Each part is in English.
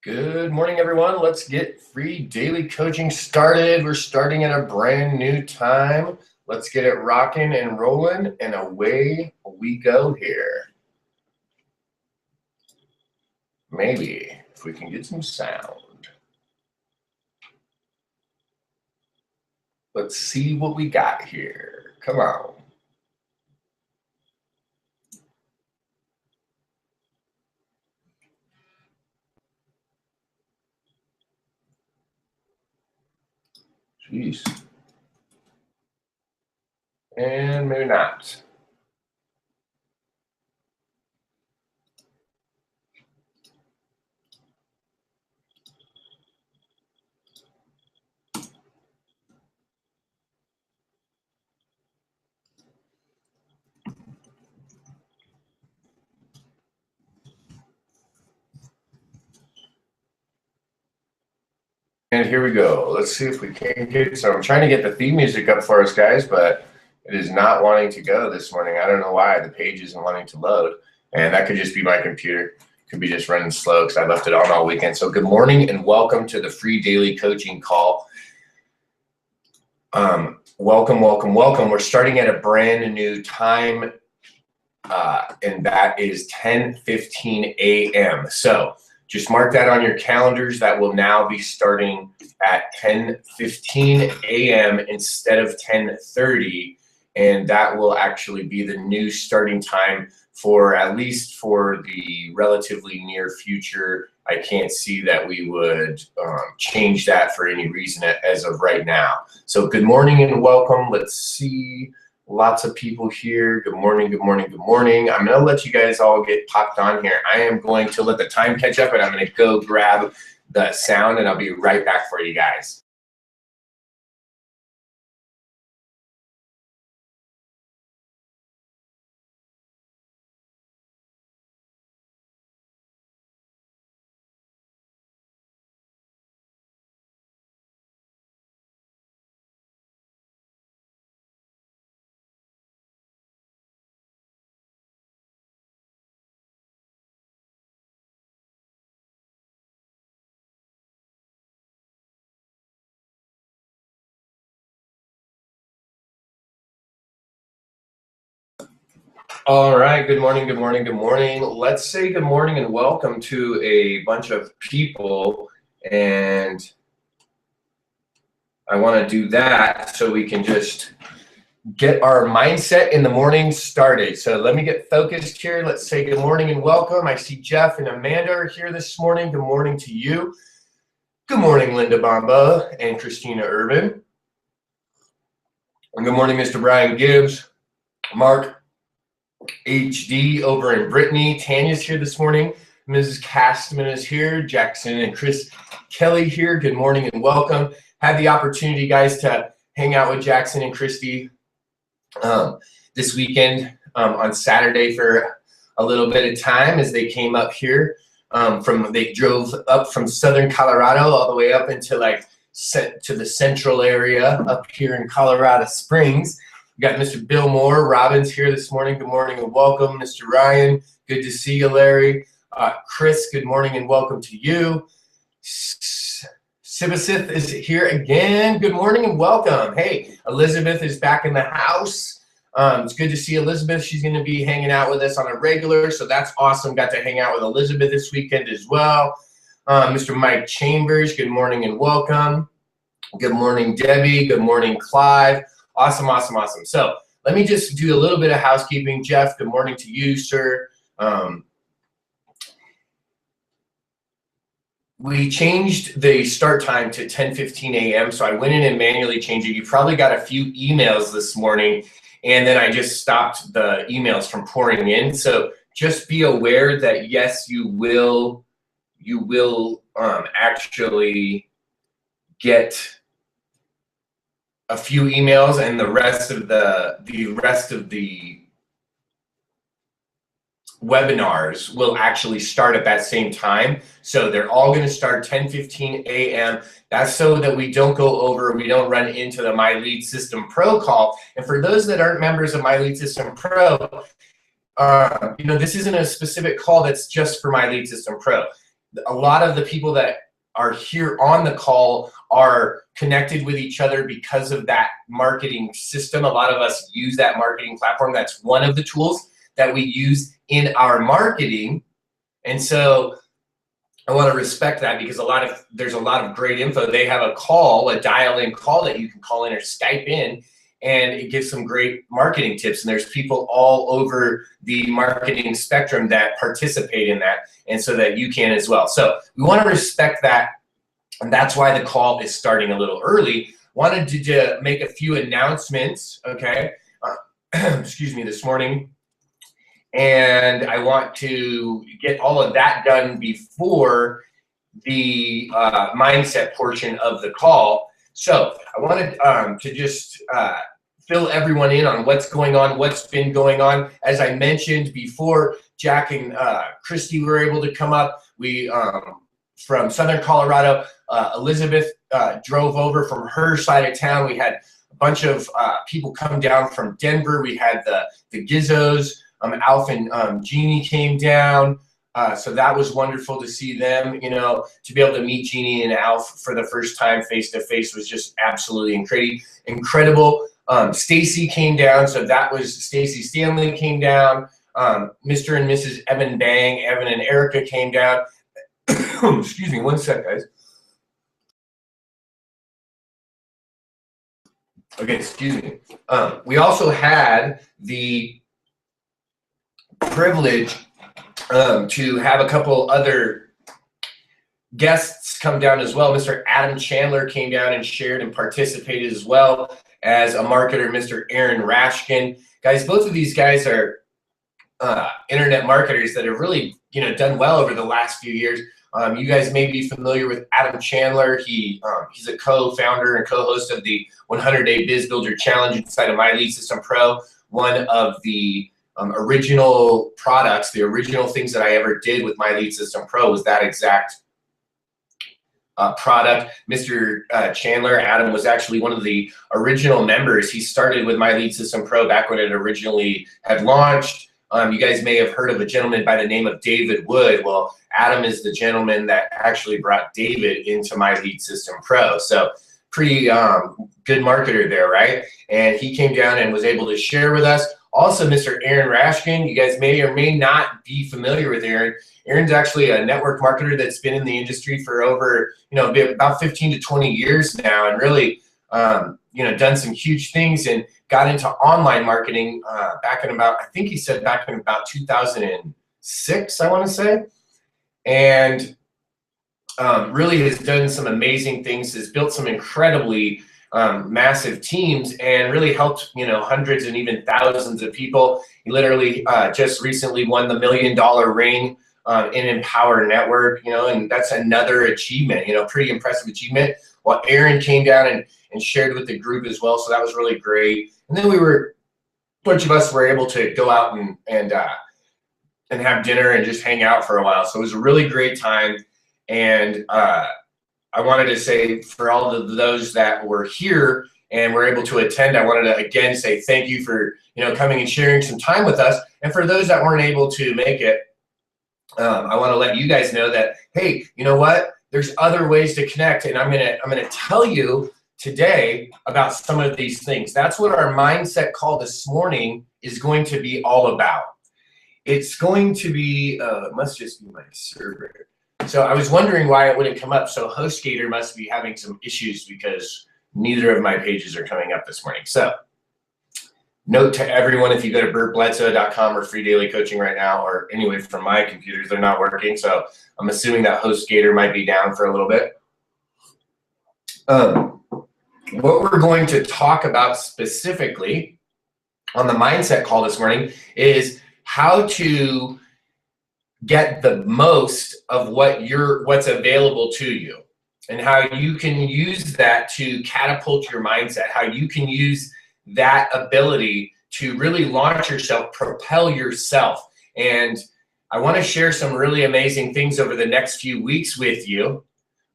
Good morning, everyone. Let's get free daily coaching started. We're starting at a brand new time. Let's get it rocking and rolling, and away we go here. Maybe if we can get some sound. Let's see what we got here. Come on. Jeez. And maybe not. And here we go. Let's see if we can get some. I'm trying to get the theme music up for us, guys, but it is not wanting to go this morning. I don't know why. The page isn't wanting to load. And that could just be my computer. Could be just running slow because I left it on all weekend. So good morning and welcome to the free daily coaching call. Welcome. We're starting at a brand new time, and that is 10:15 a.m. So just mark that on your calendars. That will now be starting at 10:15 a.m. instead of 10:30, and that will actually be the new starting time for at least for the relatively near future. I can't see that we would change that for any reason as of right now. So good morning and welcome. Let's see. Lots of people here. Good morning. I'm gonna let you guys all get popped on here. I am going to let the time catch up and I'm gonna go grab the sound and I'll be right back for you guys. All right, good morning. Let's say good morning and welcome to a bunch of people, and I want to do that so we can just get our mindset in the morning started. So let me get focused here. Let's say good morning and welcome. I see Jeff and Amanda are here this morning. Good morning to you. Good morning, Linda Bamba and Christina Urban. And good morning, Mr. Brian Gibbs, Mark HD over in Brittany. Tanya's here this morning. Mrs. Castman is here. Jackson and Chris Kelly here. Good morning and welcome. Had the opportunity, guys, to hang out with Jackson and Christy this weekend on Saturday for a little bit of time as they came up here they drove up from southern Colorado all the way up into to the central area up here in Colorado Springs. We got Mr. Bill Moore. Robin's here this morning. Good morning and welcome. Mr. Ryan, good to see you, Larry. Chris, good morning and welcome to you. Sibasith is here again. Good morning and welcome. Hey, Elizabeth is back in the house. It's good to see Elizabeth. She's going to be hanging out with us on a regular, so that's awesome. Got to hang out with Elizabeth this weekend as well. Mr. Mike Chambers, good morning and welcome. Good morning, Debbie. Good morning, Clive. Awesome. So let me just do a little bit of housekeeping. Jeff, good morning to you, sir. We changed the start time to 10:15 a.m. So I went in and manually changed it. You probably got a few emails this morning, and then I just stopped the emails from pouring in. So just be aware that yes, you will actually get a few emails, and the rest of the webinars will actually start at that same time. So they're all going to start 10:15 a.m. That's so that we don't run into the My Lead System Pro call. And for those that aren't members of My Lead System Pro, this isn't a specific call that's just for My Lead System Pro. a lot of the people that are here on the call are connected with each other because of that marketing system. A lot of us use that marketing platform. That's one of the tools that we use in our marketing. And so I want to respect that because there's a lot of great info. They have a call, a dial-in call that you can call in or Skype in, and it gives some great marketing tips. And there's people all over the marketing spectrum that participate in that, and so that you can as well. So we want to respect that, and that's why the call is starting a little early. Wanted to make a few announcements, okay, excuse me, this morning. And I want to get all of that done before the mindset portion of the call. So I wanted to just fill everyone in on what's going on, what's been going on. As I mentioned before, Jack and Christy were able to come up. We, from Southern Colorado, Elizabeth drove over from her side of town. We had a bunch of people come down from Denver. We had the Gizzos. Alf and Jeannie came down, so that was wonderful to see them. You know, to be able to meet Jeannie and Alf for the first time face to face was just absolutely incredible. Stacy came down, so that was Stacy Stanley came down. Mr. and Mrs. Evan Bang, Evan and Erica came down. Excuse me, one sec, guys. Okay, excuse me. We also had the privilege to have a couple other guests come down as well. Mr. Adam Chandler came down and shared and participated as well as a marketer, Mr. Aaron Rashkin. Guys, both of these guys are internet marketers that have really, done well over the last few years. You guys may be familiar with Adam Chandler. He's a co-founder and co-host of the 100-Day Biz Builder Challenge inside of My Lead System Pro, one of the original products, the original things that I ever did with My Lead System Pro was that exact product. Mr. Chandler, Adam, was actually one of the original members. He started with My Lead System Pro back when it originally had launched. You guys may have heard of a gentleman by the name of David Wood. Well, Adam is the gentleman that actually brought David into My Lead System Pro. So pretty good marketer there, right? And he came down and was able to share with us. Also, Mr. Aaron Rashkin, you guys may or may not be familiar with Aaron. Aaron's actually a network marketer that's been in the industry for over, about 15 to 20 years now, and really, done some huge things and got into online marketing back in about 2006, I want to say, and really has done some amazing things, has built some incredibly massive teams and really helped, hundreds and even thousands of people. He literally just recently won the $1 million ring in Empower Network, and that's another achievement, pretty impressive achievement. Well, Aaron came down and shared with the group as well, so that was really great. And then a bunch of us were able to go out and have dinner and just hang out for a while. So it was a really great time. And I wanted to say, for all of those that were here and were able to attend, I wanted to again say thank you for coming and sharing some time with us. And for those that weren't able to make it, I want to let you guys know that, hey, you know what? There's other ways to connect, and I'm gonna tell you today about some of these things. That's what our mindset call this morning is going to be all about. It's going to be it must just be my server. So I was wondering why it wouldn't come up. So HostGator must be having some issues because neither of my pages are coming up this morning. So note to everyone, if you go to bertbledsoe.com or Free Daily Coaching right now, or anyway, from my computers, they're not working. So I'm assuming that HostGator might be down for a little bit. What we're going to talk about specifically on the mindset call this morning is how to get the most of what's available to you, and how you can use that to catapult your mindset, how you can use that ability to really launch yourself, propel yourself. And I want to share some really amazing things over the next few weeks with you,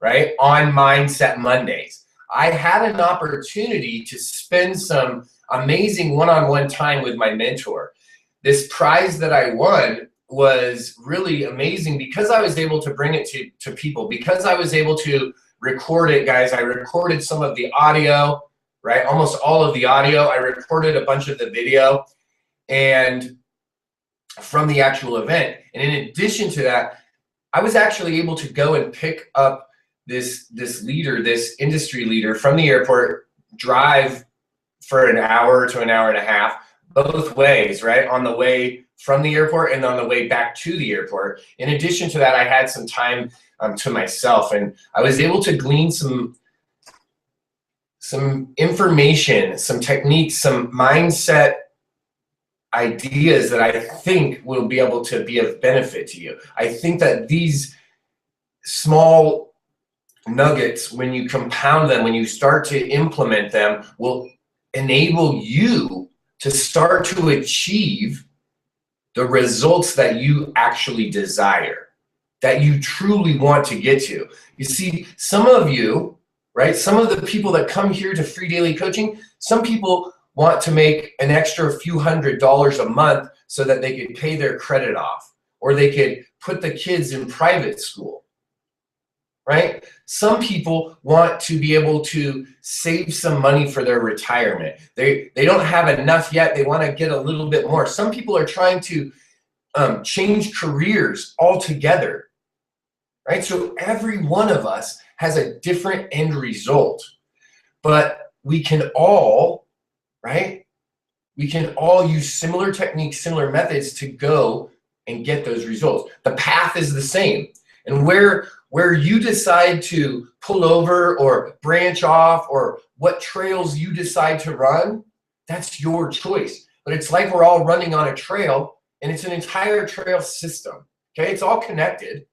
right, on Mindset Mondays. I had an opportunity to spend some amazing one-on-one time with my mentor. This prize that I won was really amazing because I was able to bring it to people, because I was able to record it, guys. I recorded some of the audio, right? Almost all of the audio. I recorded a bunch of the video and from the actual event. And in addition to that, I was actually able to go and pick up this leader, this industry leader from the airport, drive for an hour to an hour and a half, both ways, right? On the way from the airport and on the way back to the airport. In addition to that, I had some time to myself, and I was able to glean some information, some techniques, some mindset ideas that I think will be able to be of benefit to you. I think that these small nuggets, when you compound them, when you start to implement them, will enable you to start to achieve the results that you actually desire, that you truly want to get to. You see, some of you, right, some of the people that come here to Free Daily Coaching, some people want to make an extra few $100s a month so that they could pay their credit off, or they could put the kids in private school, right? Some people want to be able to save some money for their retirement. They don't have enough yet. They want to get a little bit more. Some people are trying to change careers altogether, right? So every one of us has a different end result, but we can all, right? We can all use similar techniques, similar methods to go and get those results. The path is the same. And where you decide to pull over or branch off, or what trails you decide to run, that's your choice. But it's like we're all running on a trail, and it's an entire trail system, okay? It's all connected.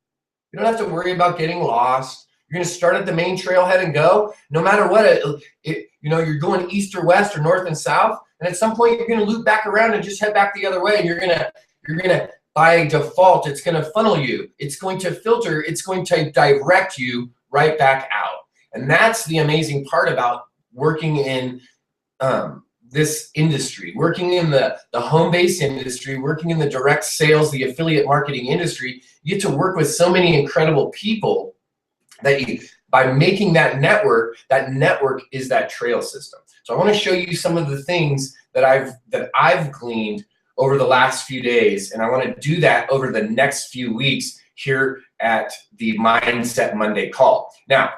You don't have to worry about getting lost. You're going to start at the main trailhead and go. No matter what, you're going east or west or north and south, and at some point you're going to loop back around and just head back the other way, and you're going to by default, it's going to funnel you. It's going to filter. It's going to direct you right back out. And that's the amazing part about working in this industry, working in the home-based industry, working in the direct sales, the affiliate marketing industry. You get to work with so many incredible people that by making that network is that trail system. So I want to show you some of the things that I've gleaned over the last few days, and I want to do that over the next few weeks here at the Mindset Monday call. Now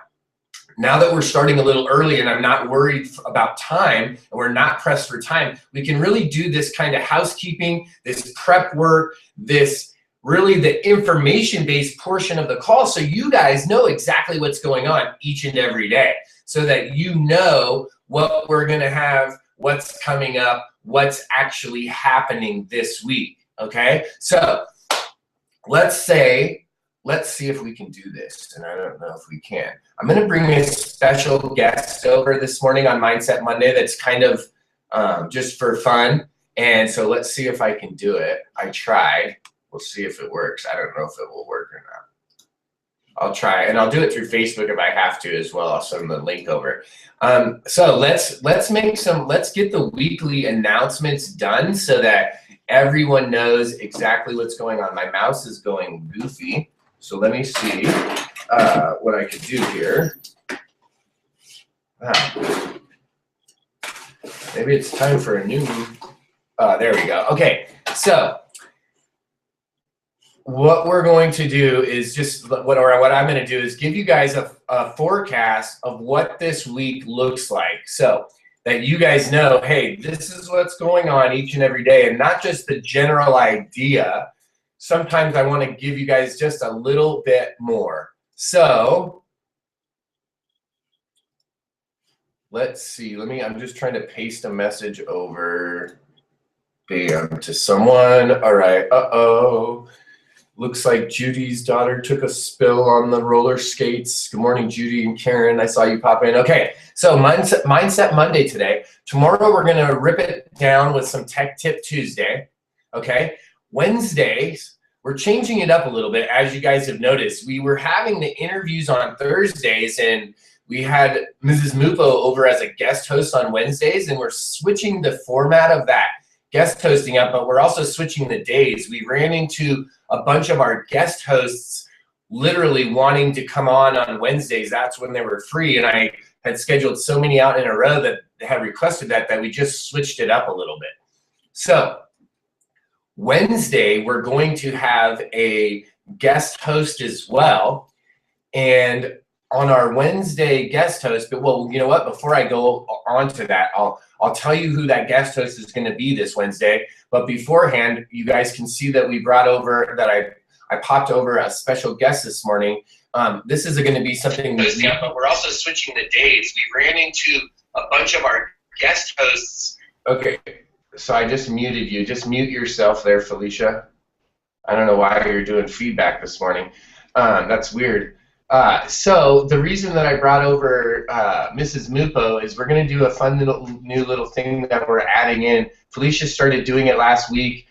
that we're starting a little early and I'm not worried about time, and we're not pressed for time, we can really do this kind of housekeeping, this prep work, this really the information-based portion of the call, so you guys know exactly what's going on each and every day, so that you know what we're going to have, what's coming up, what's actually happening this week, okay? So let's see if we can do this, and I don't know if we can. I'm going to bring a special guest over this morning on Mindset Monday that's kind of just for fun, and so let's see if I can do it. I tried. We'll see if it works. I don't know if it will work or not. I'll try, and I'll do it through Facebook if I have to as well. I'll send the link over. So let's get the weekly announcements done so that everyone knows exactly what's going on. My mouse is going goofy, so let me see what I could do here. Maybe it's time for a new. There we go. Okay, so what we're going to do is just what I'm going to do is give you guys a forecast of what this week looks like, so that you guys know, hey, this is what's going on each and every day, and not just the general idea. Sometimes I want to give you guys just a little bit more. So let's see. I'm just trying to paste a message over, bam, to someone. All right. Uh-oh. Looks like Judy's daughter took a spill on the roller skates. Good morning, Judy and Karen. I saw you pop in. Okay, so Mindset Monday today. Tomorrow we're going to rip it down with some Tech Tip Tuesday. Okay, Wednesdays, we're changing it up a little bit. As you guys have noticed, we were having the interviews on Thursdays, and we had Mrs. Mupo over as a guest host on Wednesdays, and we're switching the format of that guest hosting up, but we're also switching the days. We ran into a bunch of our guest hosts literally wanting to come on Wednesdays. That's when they were free, and I had scheduled so many out in a row that had requested that we just switched it up a little bit. So Wednesday, we're going to have a guest host as well. And on our Wednesday guest host, but well, you know what? Before I go on to that, I'll tell you who that guest host is going to be this Wednesday. But beforehand, you guys can see that we brought over, that I popped over a special guest this morning. This is going to be something that but we're also switching the days. We ran into a bunch of our guest hosts. Okay, so I just muted you. Just mute yourself there, Felicia. I don't know why you're doing feedback this morning. That's weird. So the reason that I brought over Mrs. Mupo is we're going to do a fun new little thing that we're adding in. Felicia started doing it last week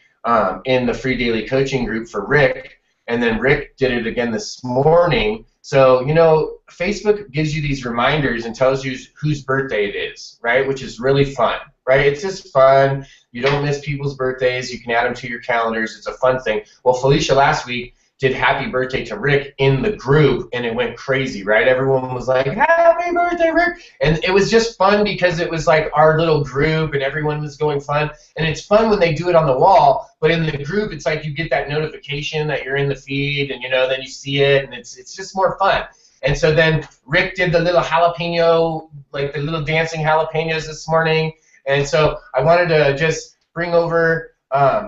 in the free daily coaching group for Rick, and then Rick did it again this morning. So, you know, Facebook gives you these reminders and tells you whose birthday it is, right? Which is really fun, right? It's just fun. You don't miss people's birthdays. You can add them to your calendars. It's a fun thing. Well, Felicia last week did happy birthday to Rick in the group, and it went crazy, right? Everyone was like, happy birthday, Rick. And it was just fun because it was like our little group and everyone was going fun. And it's fun when they do it on the wall, but in the group, it's like you get that notification that you're in the feed, and, you know, then you see it, and it's just more fun. And so then Rick did the little jalapeno, like the little dancing jalapenos this morning. And so I wanted to just bring over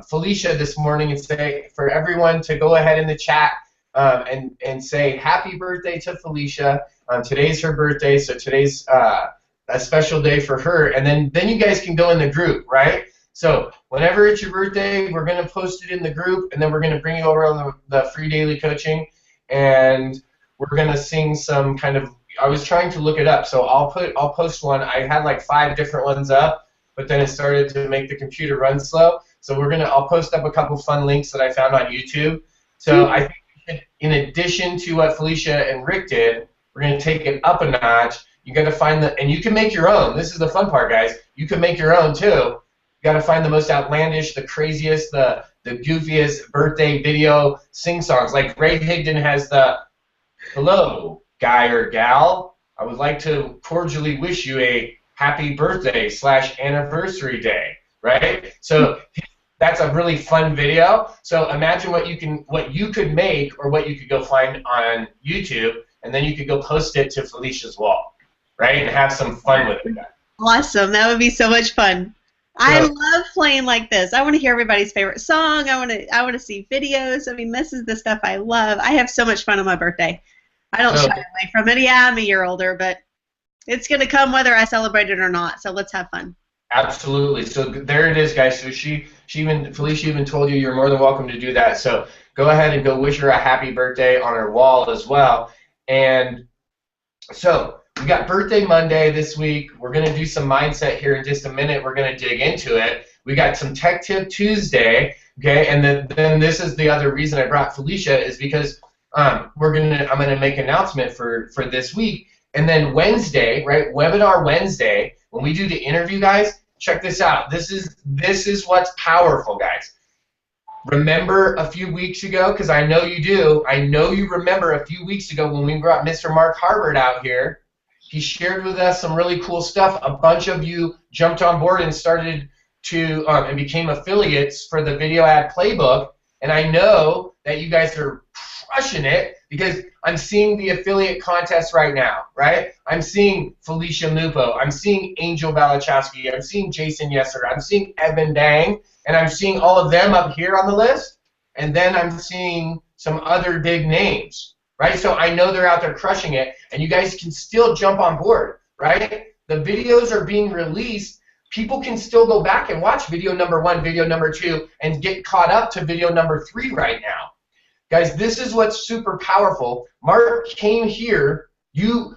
Felicia this morning and say for everyone to go ahead in the chat and say happy birthday to Felicia. Today's her birthday, so today's a special day for her. And then you guys can go in the group, right? So whenever it's your birthday, we're going to post it in the group, and then we're going to bring you over on the free daily coaching, and we're going to sing some kind of, I was trying to look it up, so I'll post one. I had like 5 different ones up, but then it started to make the computer run slow. So I'll post up a couple fun links that I found on YouTube. So I think in addition to what Felicia and Rick did, we're going to take it up a notch. You got to find and you can make your own. This is the fun part, guys. You can make your own too. You got to find the most outlandish, the craziest, the goofiest birthday video sing-songs. Like Ray Higdon has the, hello, guy or gal. I would like to cordially wish you a happy birthday / anniversary day, right? So that's a really fun video. So imagine what you could make, or what you could go find on YouTube, and then you could go post it to Felicia's wall, right? And have some fun with it. Awesome. That would be so much fun. I love playing like this. I want to hear everybody's favorite song. I want to see videos. I mean, this is the stuff I love. I have so much fun on my birthday. I don't shy away from it. Yeah, I'm a year older, but it's going to come whether I celebrate it or not. So let's have fun. Absolutely. So there it is, guys. So Felicia even told you you're more than welcome to do that. So go ahead and go wish her a happy birthday on her wall as well. And so we got Birthday Monday this week. We're going to do some mindset here in just a minute. We're going to dig into it. We got some Tech Tip Tuesday, okay? And then this is the other reason I brought Felicia, is because I'm going to make an announcement for this week. And then Wednesday, right? Webinar Wednesday, when we do the interview, guys, check this out. This is what's powerful, guys. Remember a few weeks ago, because I know you do, I know you remember a few weeks ago when we brought Mr. Mark Harbert out here. He shared with us some really cool stuff. A bunch of you jumped on board and started to and became affiliates for the Video Ad Playbook. And I know that you guys are crushing it, because I'm seeing the affiliate contest right now, right? I'm seeing Felicia Mupo. I'm seeing Angel Balachowski. I'm seeing Jason Yesser. I'm seeing Evan Dang. And I'm seeing all of them up here on the list. And then I'm seeing some other big names, right? So I know they're out there crushing it. And you guys can still jump on board, right? The videos are being released. People can still go back and watch video number 1, video number 2, and get caught up to video number 3 right now. Guys, this is what's super powerful. Mark came here. You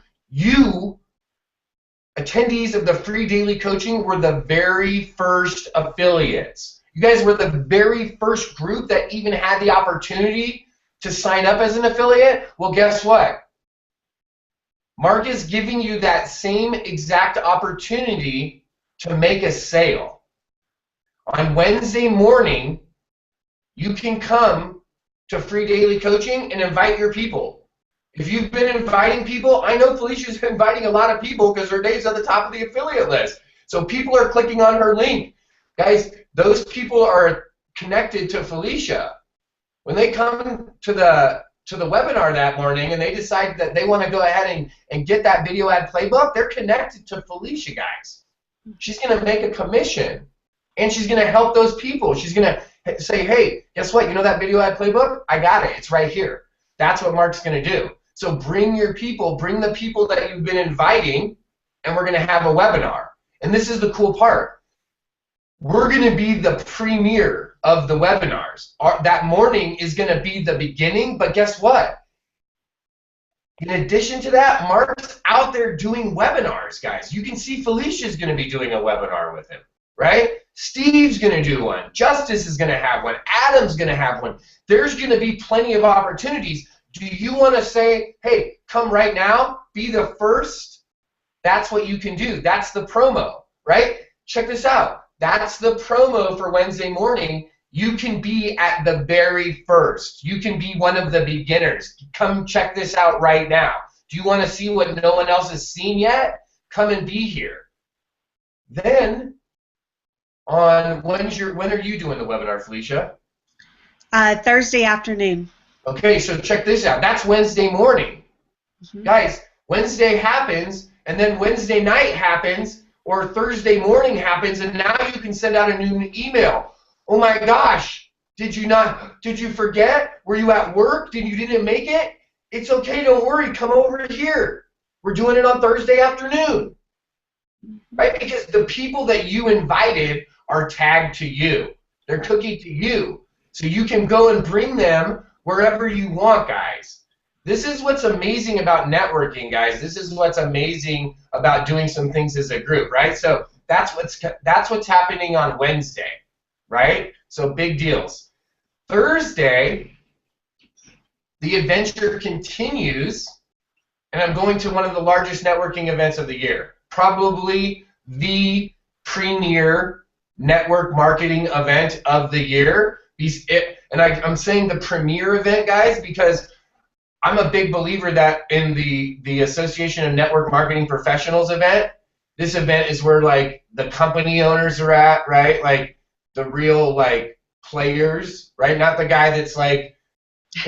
attendees of the free daily coaching were the very first affiliates. You guys were the very first group that even had the opportunity to sign up as an affiliate. Well, guess what? Mark is giving you that same exact opportunity to make a sale. On Wednesday morning, you can come to free daily coaching and invite your people. If you've been inviting people, I know Felicia's been inviting a lot of people because her name's at the top of the affiliate list. So people are clicking on her link. Guys, those people are connected to Felicia. When they come to the webinar that morning and they decide that they want to go ahead and get that video ad playbook, they're connected to Felicia, guys. She's going to make a commission, and she's going to help those people. She's going to say, hey, guess what? You know that video ad playbook? I got it. It's right here. That's what Mark's going to do. So bring your people, bring the people that you've been inviting, and we're going to have a webinar. And this is the cool part. We're going to be the premier of the webinars. That morning is going to be the beginning, but guess what? In addition to that, Mark's out there doing webinars, guys. You can see Felicia's going to be doing a webinar with him, right? Steve's going to do one. Justice is going to have one. Adam's going to have one. There's going to be plenty of opportunities. Do you want to say, hey, come right now, be the first? That's what you can do. That's the promo, right? Check this out. That's the promo for Wednesday morning. You can be at the very first. You can be one of the beginners. Come check this out right now. Do you want to see what no one else has seen yet? Come and be here. Then, when are you doing the webinar, Felicia? Thursday afternoon. Okay, so check this out. That's Wednesday morning. Guys, Wednesday happens, and then Wednesday night happens, or Thursday morning happens, and now you can send out a new email. Oh my gosh, did you forget? Were you at work? You didn't make it? It's okay, don't worry, come over here. We're doing it on Thursday afternoon. Right? Because the people that you invited are tagged to you. They're cookie to you. So you can go and bring them wherever you want, guys. This is what's amazing about networking, guys. This is what's amazing about doing some things as a group, right? So that's what's happening on Wednesday, right? So big deals. Thursday, the adventure continues, and I'm going to one of the largest networking events of the year, probably the premier network marketing event of the year. And I'm saying the premier event, guys, because I'm a big believer that in the Association of Network Marketing Professionals event, this event is where like the company owners are at, right? Like the real like players, right? Not the guy that's like,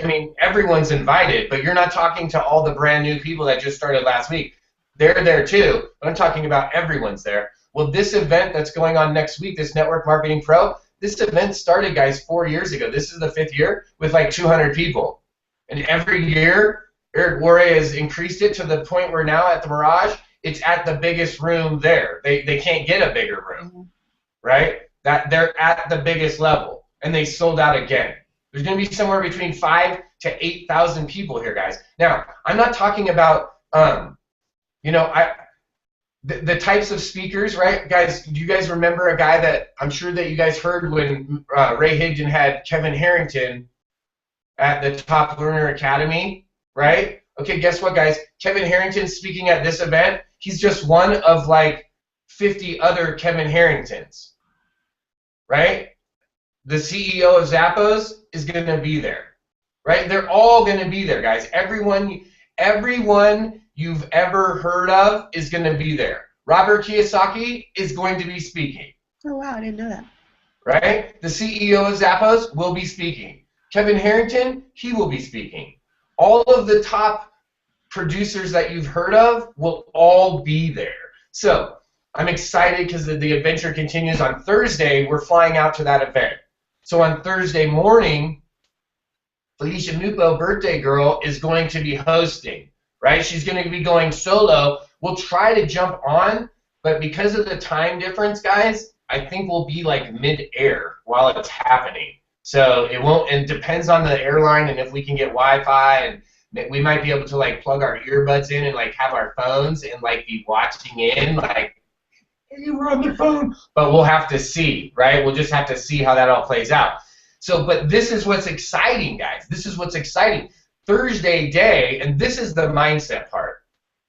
I mean, everyone's invited, but you're not talking to all the brand new people that just started last week. They're there too, but I'm talking about everyone's there. Well, this event that's going on next week, this Network Marketing Pro, this event started, guys, 4 years ago. This is the 5th year with like 200 people. And every year, Eric Worre has increased it to the point where now at the Mirage, it's at the biggest room there. They can't get a bigger room, right? That they're at the biggest level, and they sold out again. There's going to be somewhere between 5,000 to 8,000 people here, guys. Now, I'm not talking about, the types of speakers, right? Guys, do you guys remember a guy that I'm sure that you guys heard when Ray Higdon had Kevin Harrington at the Top Learner Academy, right? Okay, guess what, guys? Kevin Harrington's speaking at this event. He's just one of like 50 other Kevin Harringtons, right? The CEO of Zappos is going to be there, right? They're all going to be there, guys. Everyone you've ever heard of is going to be there. Robert Kiyosaki is going to be speaking. Oh, wow, I didn't know that. Right? The CEO of Zappos will be speaking. Kevin Harrington, he will be speaking. All of the top producers that you've heard of will all be there. So I'm excited because the adventure continues on Thursday. We're flying out to that event. So on Thursday morning, Felicia Mupo, birthday girl, is going to be hosting. Right? She's going to be going solo. We'll try to jump on, but because of the time difference, guys, I think we'll be like mid-air while it's happening. So it won't, and depends on the airline and if we can get Wi-Fi, and we might be able to like plug our earbuds in and like have our phones and like be watching in like, hey, we're on the phone. But we'll have to see, right? We'll just have to see how that all plays out. So, but this is what's exciting, guys. This is what's exciting. Thursday day, and this is the mindset part.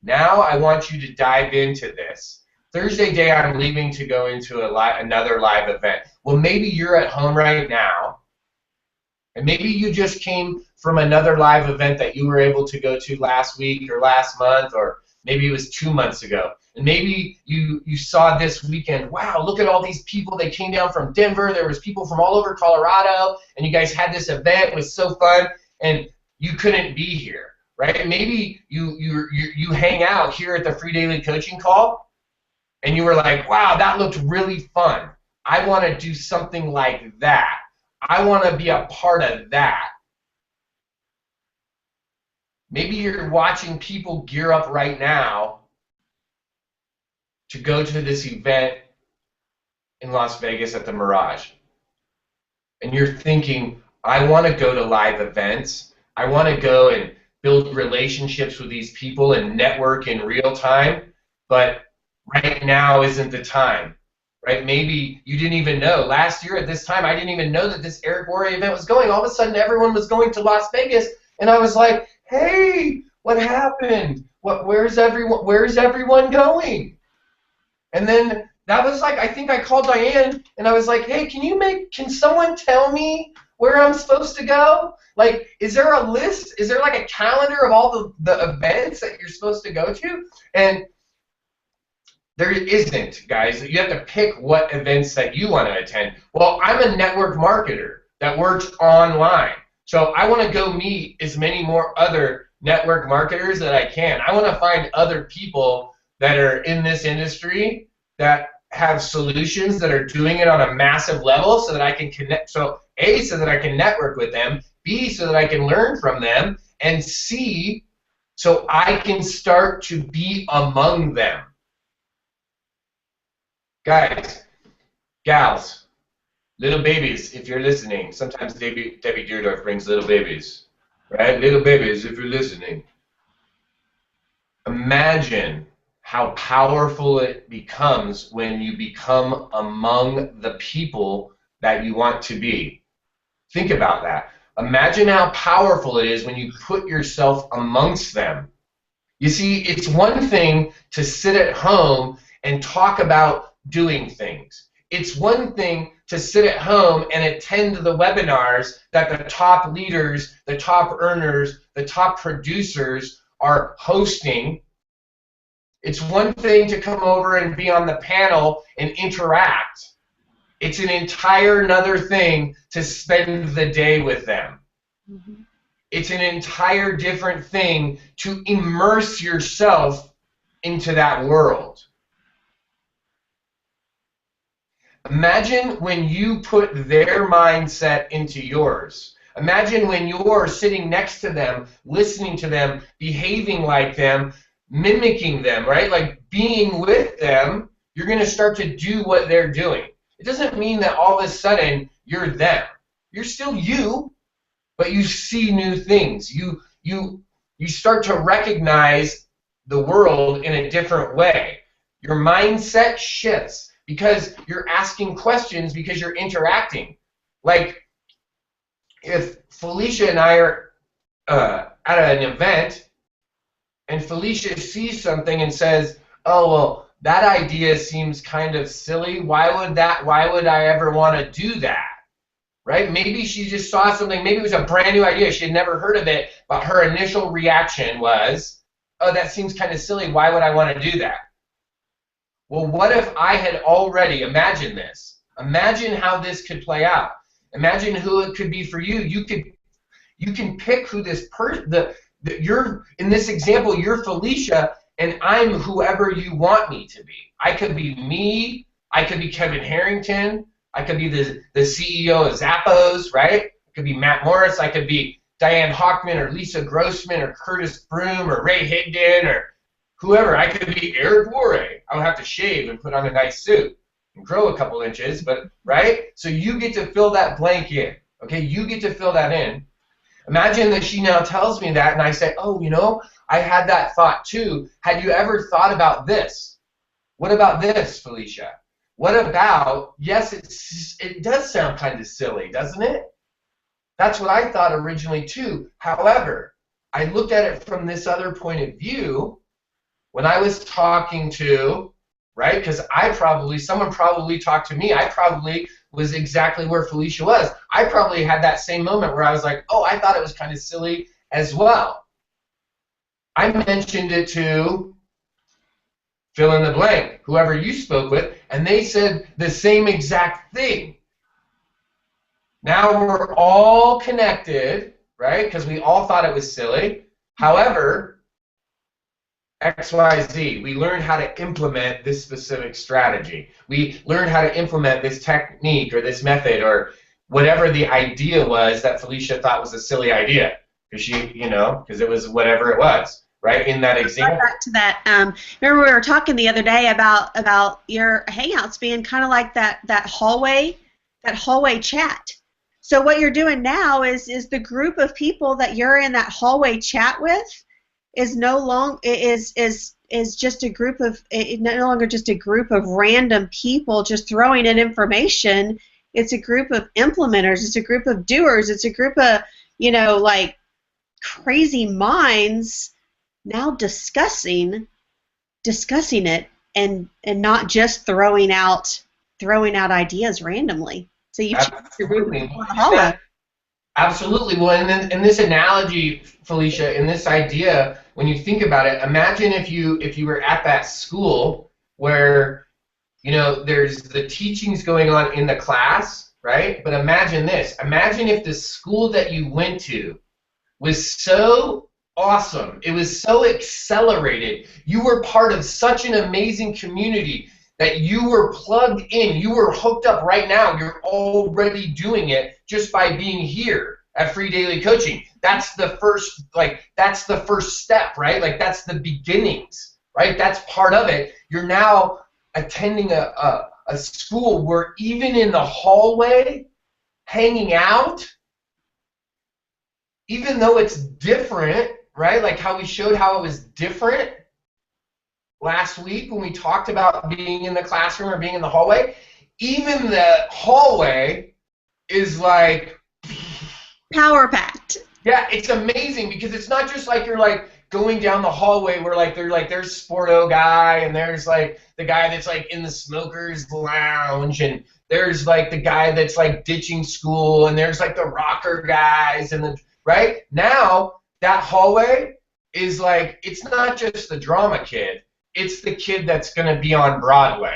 Now I want you to dive into this. Thursday day, I'm leaving to go into another live event. Well, maybe you're at home right now, and maybe you just came from another live event that you were able to go to last week or last month, or maybe it was 2 months ago. And maybe you saw this weekend, wow, look at all these people. They came down from Denver. There was people from all over Colorado, and you guys had this event. It was so fun, and you couldn't be here, right? Maybe you hang out here at the free daily coaching call, and you were like, wow, that looked really fun. I want to do something like that. I want to be a part of that. Maybe you're watching people gear up right now to go to this event in Las Vegas at the Mirage. And you're thinking, I want to go to live events. I want to go and build relationships with these people and network in real time, but right now isn't the time. Right? Maybe you didn't even know. Last year at this time, I didn't even know that this Eric Worre event was going. All of a sudden, everyone was going to Las Vegas, and I was like, hey, what happened? Where's everyone going? And then that was like, I think I called Diane, and I was like, hey, can someone tell me where I'm supposed to go? Like, is there a list? Is there like a calendar of all the events that you're supposed to go to? And there isn't, guys. You have to pick what events that you want to attend. Well, I'm a network marketer that works online. So I want to go meet as many more other network marketers that I can. I want to find other people that are in this industry that have solutions that are doing it on a massive level so that I can connect. So A, so that I can network with them. B, so that I can learn from them. And C, so I can start to be among them. Guys, gals, little babies, if you're listening. Sometimes Debbie Deardorff brings little babies, right? Little babies, if you're listening. Imagine how powerful it becomes when you become among the people that you want to be. Think about that. Imagine how powerful it is when you put yourself amongst them. You see, it's one thing to sit at home and talk about doing things. It's one thing to sit at home and attend the webinars that the top leaders, the top earners, the top producers are hosting. It's one thing to come over and be on the panel and interact. It's an entire another thing to spend the day with them. Mm-hmm. It's an entire different thing to immerse yourself into that world. Imagine when you put their mindset into yours. Imagine when you're sitting next to them, listening to them, behaving like them, mimicking them, right? Like being with them, you're going to start to do what they're doing. It doesn't mean that all of a sudden you're them. You're still you, but you see new things. You start to recognize the world in a different way. Your mindset shifts because you're asking questions, because you're interacting. Like if Felicia and I are at an event, and Felicia sees something and says, oh, well, that idea seems kind of silly. Why would I ever want to do that? Right? Maybe she just saw something, maybe it was a brand new idea, she had never heard of it, but her initial reaction was, oh, that seems kind of silly, why would I want to do that? Well, what if I had already, imagine this, imagine how this could play out. Imagine who it could be for you. You can pick who this person, you're, in this example, you're Felicia, and I'm whoever you want me to be. I could be me, I could be Kevin Harrington, I could be the CEO of Zappos, right? I could be Matt Morris, I could be Diane Hockman or Lisa Grossman or Curtis Broom or Ray Higdon or whoever. I could be Eric Worre. I would have to shave and put on a nice suit and grow a couple inches, but right? So you get to fill that blank in, okay? You get to fill that in. Imagine that she now tells me that and I say, oh, you know, I had that thought too. Had you ever thought about this? What about this, Felicia? What about, yes, it does sound kind of silly, doesn't it? That's what I thought originally too. However, I looked at it from this other point of view when I was talking to, right, because someone probably talked to me. I probably was exactly where Felicia was. I probably had that same moment where I was like, oh, I thought it was kind of silly as well. I mentioned it to fill in the blank, whoever you spoke with, and they said the same exact thing. Now we're all connected, right? Because we all thought it was silly. However, XYZ, we learned how to implement this specific strategy. We learned how to implement this technique or this method or whatever the idea was that Felicia thought was a silly idea. Because because it was whatever it was, right? In that example. Back to that. Remember we were talking the other day about your Hangouts being kind of like that hallway chat. So what you're doing now is the group of people that you're in that hallway chat with is no longer just a group of no longer just a group of random people just throwing in information. It's a group of implementers. It's a group of doers. It's a group of like crazy minds now discussing it and not just throwing out ideas randomly. So you absolutely. Absolutely. Well, and in this analogy, Felicia, in this idea, when you think about it, imagine if you were at that school where there's the teachings going on in the class, right? But imagine this. Imagine if the school that you went to was so awesome. It was so accelerated. You were part of such an amazing community that you were plugged in. You were hooked up right now. You're already doing it just by being here at Free Daily Coaching. That's the first step, right? Like that's the beginnings, right? That's part of it. You're now attending a school where even in the hallway, hanging out, even though it's different, right? Like how we showed how it was different last week when we talked about being in the classroom or being in the hallway, even the hallway is like power packed. Yeah, it's amazing because it's not just like you're like going down the hallway where there's Sporto guy and there's like the guy that's like in the smokers lounge and there's like the guy that's like ditching school and there's like the rocker guys and right now that hallway is like it's not just the drama kid. It's the kid that's going to be on Broadway,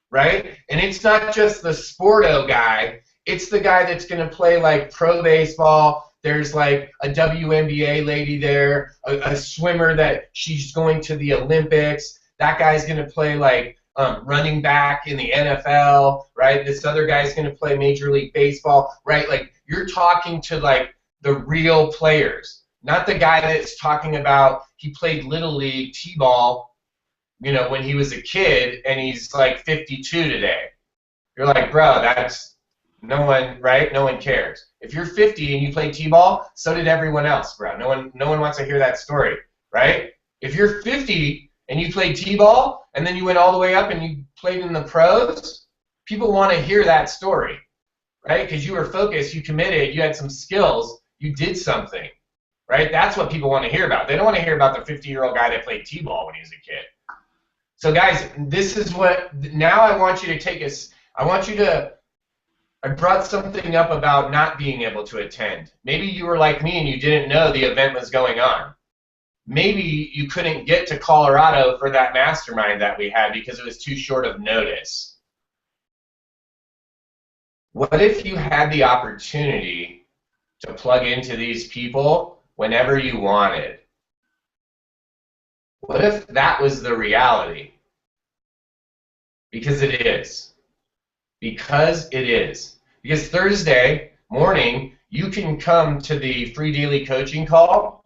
right? And it's not just the Sporto guy. It's the guy that's going to play like pro baseball. There's like a WNBA lady there, a swimmer that she's going to the Olympics. That guy's going to play like running back in the NFL, right? This other guy's going to play Major League Baseball, right? Like you're talking to like the real players. Not the guy that's talking about he played Little League T-ball, when he was a kid and he's like 52 today. You're like, bro, that's no one, right? No one cares. If you're 50 and you play T-ball, so did everyone else, bro. No one wants to hear that story, right? If you're 50 and you played T-ball and then you went all the way up and you played in the pros, people want to hear that story, right? Because you were focused, you committed, you had some skills, you did something. Right? That's what people want to hear about. They don't want to hear about the 50-year-old guy that played T-ball when he was a kid. So guys, this is what, now I want you to take us, I brought something up about not being able to attend. Maybe you were like me and you didn't know the event was going on. Maybe you couldn't get to Colorado for that mastermind that we had because it was too short of notice. What if you had the opportunity to plug into these people whenever you wanted? What if that was the reality? Because it is. Because it is. Because Thursday morning, you can come to the Free Daily Coaching call,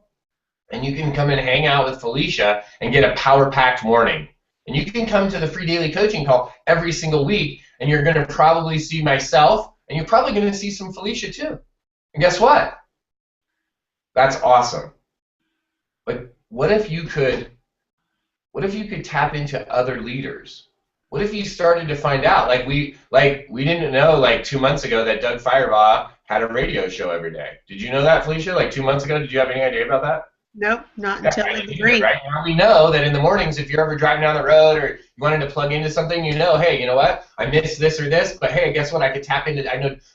and you can come and hang out with Felicia and get a power-packed morning. And you can come to the Free Daily Coaching call every single week, and you're going to probably see myself, and you're probably going to see some Felicia too. And guess what? That's awesome. But what if you could tap into other leaders? What if you started to find out, like we didn't know like 2 months ago that Doug Firebaugh had a radio show every day. Did you know that, Felicia? Like 2 months ago, did you have any idea about that? Nope, not Yeah, until I in the didn't either, green. right? Now we know that in the mornings, if you're ever driving down the road or you wanted to plug into something, you know, hey, you know what? I missed this or this, but hey, guess what? I could tap into.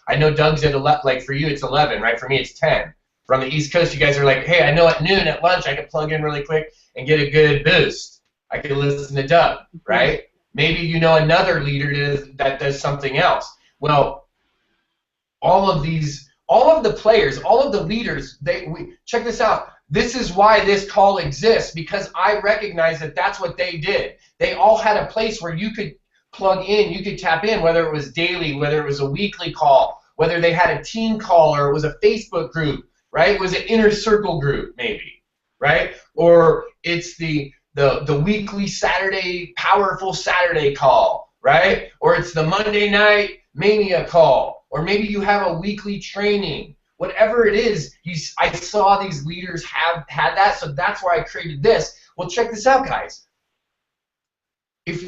I know Doug's at 11. Like for you, it's 11, right? For me, it's 10. From the East Coast, you guys are like, hey, I know at noon at lunch I could plug in really quick and get a good boost. I could listen to Doug, right? Maybe you know another leader that does something else. Well, all of the players, all of the leaders, check this out. This is why this call exists, because I recognize that that's what they did. They all had a place where you could plug in, you could tap in, whether it was daily, whether it was a weekly call, whether they had a team call or it was a Facebook group, right? It was an inner circle group, maybe, right? Or it's the weekly Saturday, powerful Saturday call, right? Or it's the Monday night mania call, or maybe you have a weekly training. Whatever it is, I saw these leaders had that, so that's why I created this. Well, check this out, guys. If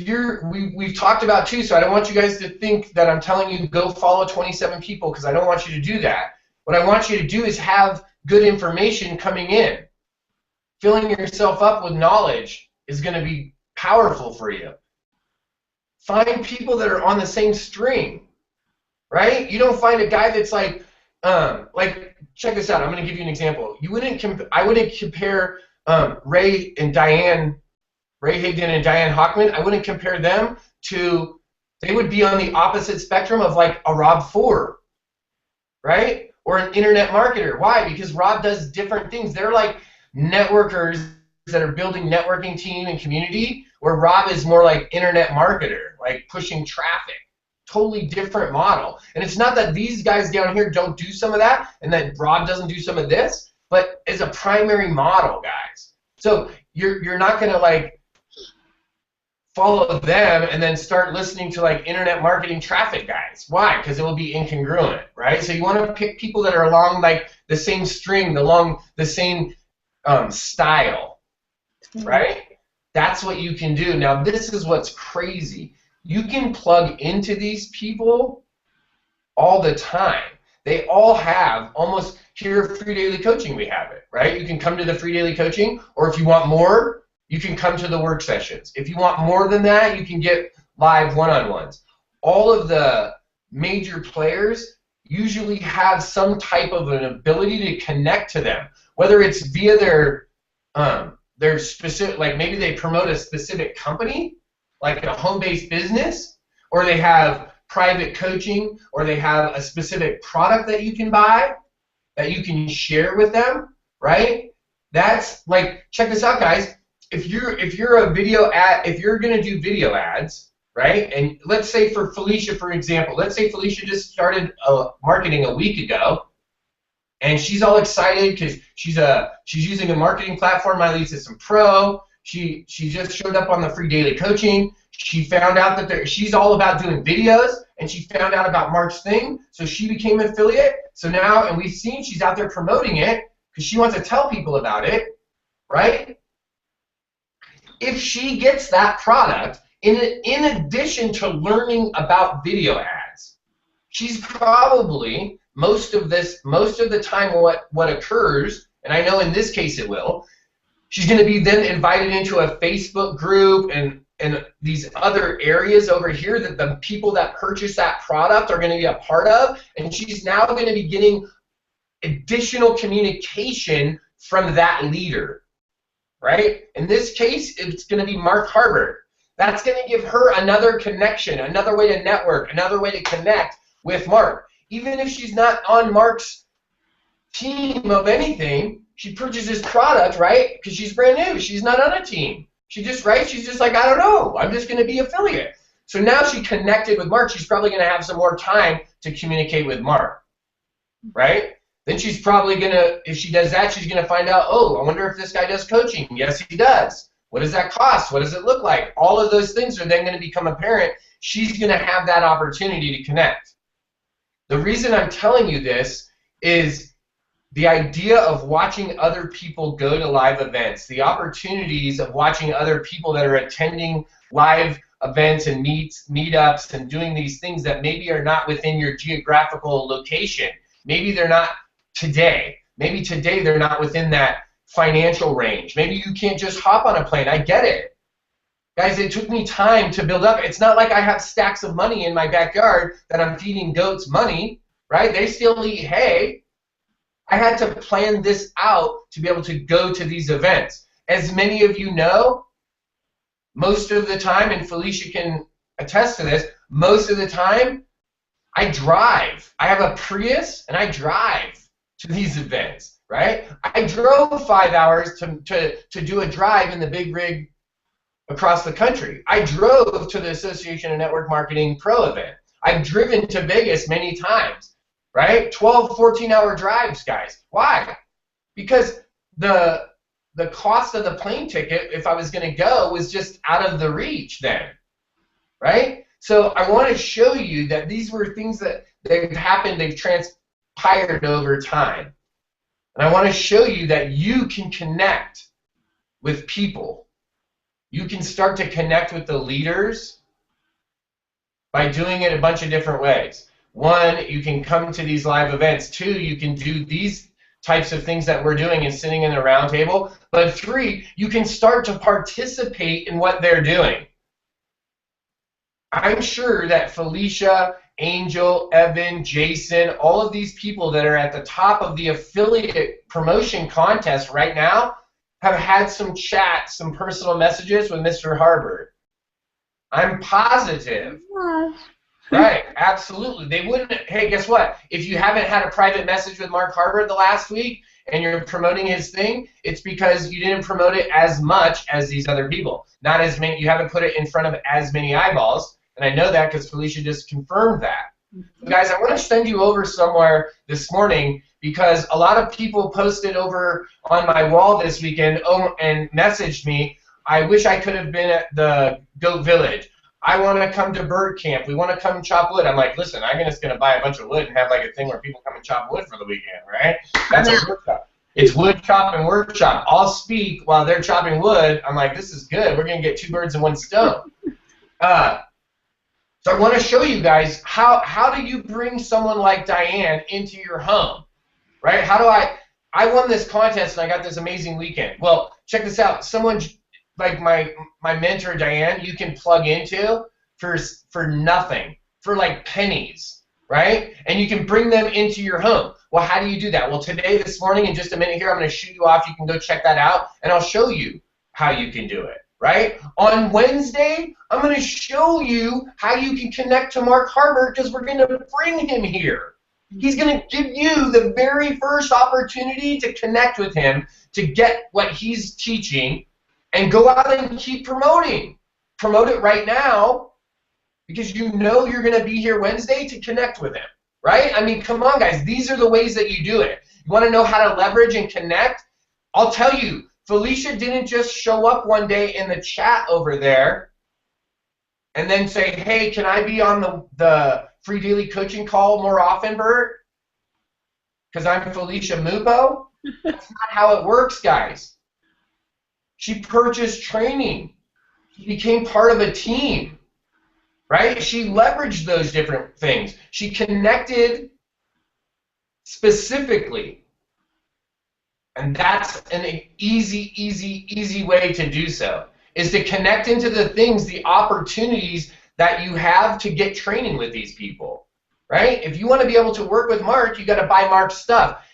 we've talked about too, so I don't want you guys to think that I'm telling you go follow 27 people, because I don't want you to do that. What I want you to do is have good information coming in. Filling yourself up with knowledge is going to be powerful for you. Find people that are on the same string, right? You don't find a guy that's like check this out. I'm going to give you an example. I wouldn't compare Ray Higdon and Diane Hockman. I wouldn't compare them to. They would be on the opposite spectrum of like a Rob Ford, right? Or an internet marketer. Why? Because Rob does different things. They're like networkers that are building networking team and community, where Rob is more like internet marketer, like pushing traffic. Totally different model. And it's not that these guys down here don't do some of that and that Rob doesn't do some of this, but as a primary model, guys. So you're not going to like follow them and then start listening to like internet marketing traffic guys. Why? Because it will be incongruent, right? So you want to pick people that are along like the same string, along the same style, right? That's what you can do. Now this is what's crazy. You can plug into these people all the time. They all have almost here free daily coaching. We have it, right? You can come to the free daily coaching, or if you want more, you can come to the work sessions. If you want more than that, you can get live one-on-ones. All of the major players usually have some type of an ability to connect to them, whether it's via their specific, like maybe they promote a specific company, like a home-based business, or they have private coaching, or they have a specific product that you can buy that you can share with them, right? That's like, check this out, guys. If you're a video ad, if you're gonna do video ads, right? And let's say for Felicia, for example, let's say Felicia just started marketing a week ago, and she's all excited because she's using a marketing platform, My Lead System Pro. She just showed up on the free daily coaching. She found out that she's all about doing videos, and she found out about Mark's thing, so she became an affiliate. So now, and we've seen she's out there promoting it because she wants to tell people about it, right? If she gets that product, in addition to learning about video ads, she's probably most of the time what occurs, and I know in this case it will, she's going to be then invited into a Facebook group and these other areas over here that the people that purchase that product are going to be a part of, and she's now going to be getting additional communication from that leader, right? In this case, it's going to be Mark Harbert. That's going to give her another connection, another way to network, another way to connect with Mark. Even if she's not on Mark's team of anything, she purchases product, right? Because she's brand new. She's not on a team. She's just like, I don't know. I'm just going to be affiliate. So now she connected with Mark. She's probably going to have some more time to communicate with Mark, right? Then she's probably going to, if she does that, she's going to find out, oh, I wonder if this guy does coaching. Yes, he does. What does that cost? What does it look like? All of those things are then going to become apparent. She's going to have that opportunity to connect. The reason I'm telling you this is the idea of watching other people go to live events, the opportunities of watching other people that are attending live events and meetups and doing these things that maybe are not within your geographical location. Maybe they're not today. Maybe today they're not within that financial range. Maybe you can't just hop on a plane. I get it. Guys, it took me time to build up. It's not like I have stacks of money in my backyard that I'm feeding goats money, right? They still eat hay. I had to plan this out to be able to go to these events. As many of you know, most of the time, and Felicia can attest to this, most of the time, I drive. I have a Prius, and I drive to these events, right? I drove 5 hours to do a drive in the big rig across the country. I drove to the Association of Network Marketing Pro event. I've driven to Vegas many times, right? 12, 14-hour drives, guys. Why? Because the cost of the plane ticket, if I was going to go, was just out of the reach then, right? So I want to show you that these were things that they've happened, they've transpired over time. And I want to show you that you can connect with people. You can start to connect with the leaders by doing it a bunch of different ways. One, you can come to these live events. Two, you can do these types of things that we're doing and sitting in the round table. But three, you can start to participate in what they're doing. I'm sure that Felicia, Angel, Evan, Jason, all of these people that are at the top of the affiliate promotion contest right now have had some chats, some personal messages with Mr. Harbert. I'm positive. Right, absolutely. They wouldn't, hey, guess what? If you haven't had a private message with Mark Harbert the last week and you're promoting his thing, it's because you didn't promote it as much as these other people. Not as many, you haven't put it in front of as many eyeballs, and I know that because Felicia just confirmed that. So guys, I want to send you over somewhere this morning because a lot of people posted over on my wall this weekend and messaged me, I wish I could have been at the Goat Village. I want to come to bird camp. We want to come chop wood. I'm like, listen, I'm just going to buy a bunch of wood and have like a thing where people come and chop wood for the weekend, right? That's a workshop. It's wood chop and workshop. I'll speak while they're chopping wood. I'm like, this is good. We're going to get 2 birds in 1 stone. So I want to show you guys how do you bring someone like Diane into your home, right? How do I won this contest and I got this amazing weekend. Well, check this out. Someone like my mentor Diane, you can plug into for nothing, for like pennies, right? And you can bring them into your home. Well, how do you do that? Well, today, this morning, in just a minute here, I'm going to shoot you off. You can go check that out, and I'll show you how you can do it, right? On Wednesday, I'm going to show you how you can connect to Mark Harbert because we're going to bring him here. He's going to give you the very first opportunity to connect with him, to get what he's teaching, and go out and keep promoting. Promote it right now because you know you're going to be here Wednesday to connect with him, right? I mean, come on, guys. These are the ways that you do it. You want to know how to leverage and connect? I'll tell you, Felicia didn't just show up one day in the chat over there and then say, hey, can I be on the free daily coaching call more often, Bert? Because I'm Felicia Mupo. That's not how it works, guys. She purchased training. She became part of a team, right? She leveraged those different things. She connected specifically. And that's an easy way to do so, is to connect into the things, the opportunities that you have to get training with these people, right? If you want to be able to work with Mark, you got to buy Mark's stuff.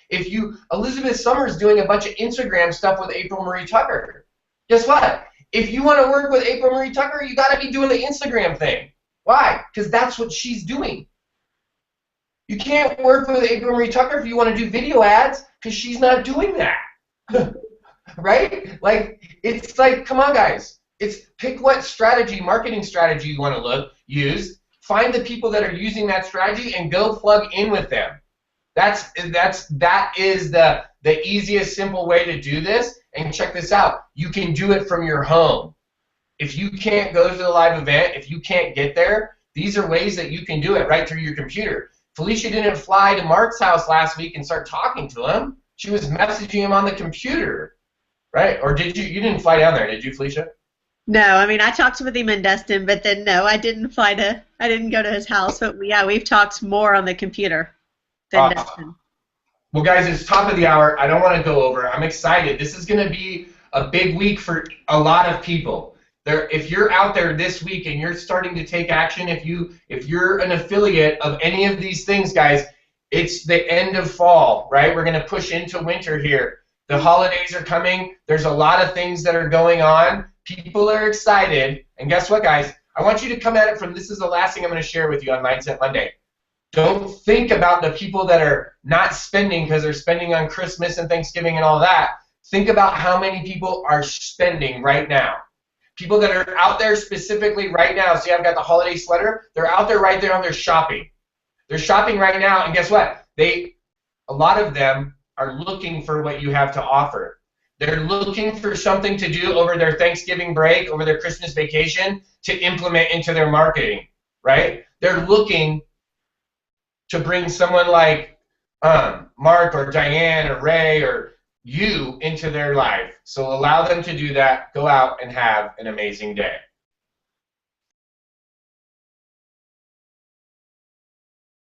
Elizabeth Summers doing a bunch of Instagram stuff with April Marie Tucker. Guess what? If you want to work with April Marie Tucker, you got to be doing the Instagram thing. Why? Because that's what she's doing. You can't work with April Marie Tucker if you want to do video ads because she's not doing that. Right? Like, it's like, come on, guys. It's pick what strategy, marketing strategy you want to use. Find the people that are using that strategy and go plug in with them. That is the easiest, simple way to do this. And check this out. You can do it from your home. If you can't go to the live event, if you can't get there, these are ways that you can do it right through your computer. Felicia didn't fly to Mark's house last week and start talking to him. She was messaging him on the computer, right? Or did you? You didn't fly down there, did you, Felicia? No, I mean, I talked with him in Destin, but then no, I didn't go to his house. But yeah, we've talked more on the computer than Destin. Well, guys, it's top of the hour. I don't want to go over. I'm excited. This is going to be a big week for a lot of people. If you're out there this week and you're starting to take action, if you're an affiliate of any of these things, guys, it's the end of fall, right? We're going to push into winter here. The holidays are coming. There's a lot of things that are going on. People are excited. And guess what, guys? I want you to come at it from, this is the last thing I'm going to share with you on Mindset Monday. Don't think about the people that are not spending because they're spending on Christmas and Thanksgiving and all that. Think about how many people are spending right now. People that are out there specifically right now. See, I've got the holiday sweater. They're out there right there on their shopping. They're shopping right now, and guess what? A lot of them are looking for what you have to offer. They're looking for something to do over their Thanksgiving break, over their Christmas vacation, to implement into their marketing, right? They're looking to bring someone like Mark or Diane or Ray or you into their life. So allow them to do that. Go out and have an amazing day.